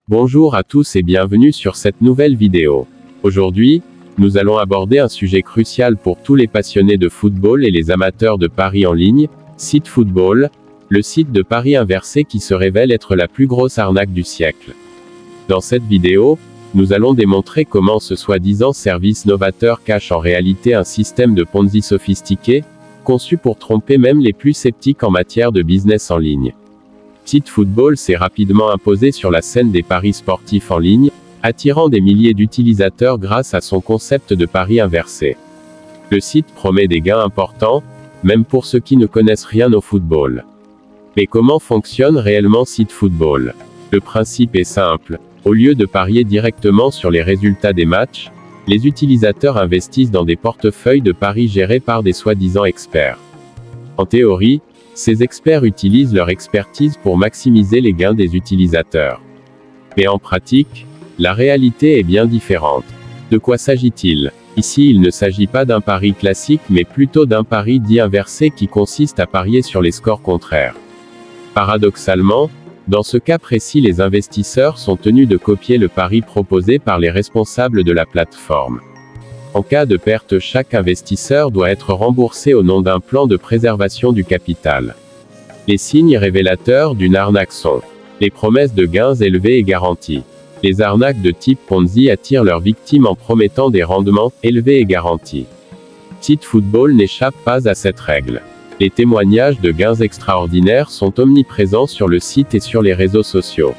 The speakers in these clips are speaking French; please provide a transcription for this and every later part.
Bonjour à tous et bienvenue sur cette nouvelle vidéo. Aujourd'hui, nous allons aborder un sujet crucial pour tous les passionnés de football et les amateurs de paris en ligne, Sitfootball, le site de paris inversé qui se révèle être la plus grosse arnaque du siècle. Dans cette vidéo, nous allons démontrer comment ce soi-disant service novateur cache en réalité un système de Ponzi sophistiqué, conçu pour tromper même les plus sceptiques en matière de business en ligne. Sitfootball s'est rapidement imposé sur la scène des paris sportifs en ligne, attirant des milliers d'utilisateurs grâce à son concept de paris inversé. Le site promet des gains importants, même pour ceux qui ne connaissent rien au football. Mais comment fonctionne réellement Sitfootball? Le principe est simple. Au lieu de parier directement sur les résultats des matchs, les utilisateurs investissent dans des portefeuilles de paris gérés par des soi-disant experts. En théorie, ces experts utilisent leur expertise pour maximiser les gains des utilisateurs. Mais en pratique, la réalité est bien différente. De quoi s'agit-il? Ici, il ne s'agit pas d'un pari classique mais plutôt d'un pari dit inversé qui consiste à parier sur les scores contraires. Paradoxalement, dans ce cas précis, les investisseurs sont tenus de copier le pari proposé par les responsables de la plateforme. En cas de perte, chaque investisseur doit être remboursé au nom d'un plan de préservation du capital. Les signes révélateurs d'une arnaque sont les promesses de gains élevés et garantis. Les arnaques de type Ponzi attirent leurs victimes en promettant des rendements élevés et garantis. Sitfootball n'échappe pas à cette règle. Les témoignages de gains extraordinaires sont omniprésents sur le site et sur les réseaux sociaux.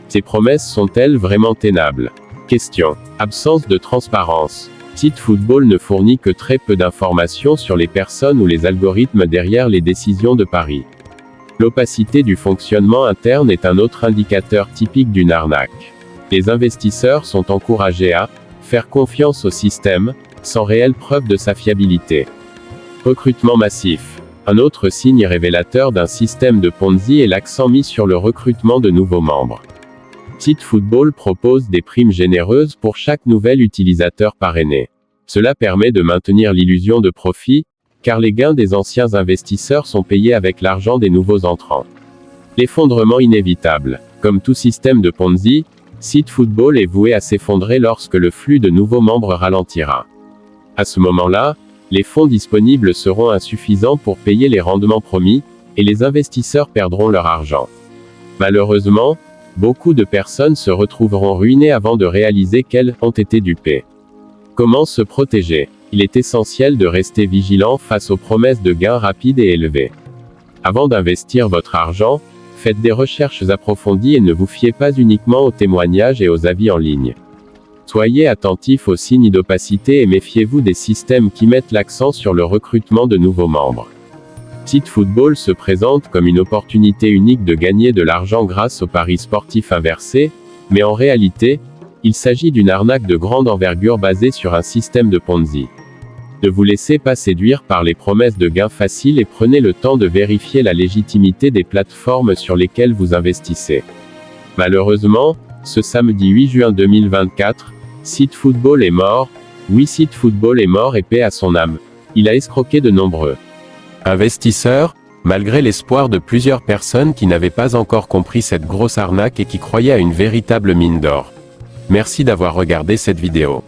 Ces promesses sont-elles vraiment tenables? Question. Absence de transparence. Sitfootball ne fournit que très peu d'informations sur les personnes ou les algorithmes derrière les décisions de paris. L'opacité du fonctionnement interne est un autre indicateur typique d'une arnaque. Les investisseurs sont encouragés à faire confiance au système, sans réelle preuve de sa fiabilité. Recrutement massif. Un autre signe révélateur d'un système de Ponzi est l'accent mis sur le recrutement de nouveaux membres. Sitfootball propose des primes généreuses pour chaque nouvel utilisateur parrainé. Cela permet de maintenir l'illusion de profit, car les gains des anciens investisseurs sont payés avec l'argent des nouveaux entrants. L'effondrement inévitable. Comme tout système de Ponzi, Sitfootball est voué à s'effondrer lorsque le flux de nouveaux membres ralentira. À ce moment-là, les fonds disponibles seront insuffisants pour payer les rendements promis, et les investisseurs perdront leur argent. Malheureusement, beaucoup de personnes se retrouveront ruinées avant de réaliser qu'elles ont été dupées. Comment se protéger? Il est essentiel de rester vigilant face aux promesses de gains rapides et élevés. Avant d'investir votre argent, faites des recherches approfondies et ne vous fiez pas uniquement aux témoignages et aux avis en ligne. Soyez attentifs aux signes d'opacité et méfiez-vous des systèmes qui mettent l'accent sur le recrutement de nouveaux membres. Sitfootball se présente comme une opportunité unique de gagner de l'argent grâce aux paris sportifs inversés, mais en réalité, il s'agit d'une arnaque de grande envergure basée sur un système de Ponzi. Ne vous laissez pas séduire par les promesses de gains faciles et prenez le temps de vérifier la légitimité des plateformes sur lesquelles vous investissez. Malheureusement, ce samedi 8 juin 2024, Sitfootball est mort. Oui, Sitfootball est mort et paix à son âme. Il a escroqué de nombreux investisseurs, malgré l'espoir de plusieurs personnes qui n'avaient pas encore compris cette grosse arnaque et qui croyaient à une véritable mine d'or. Merci d'avoir regardé cette vidéo.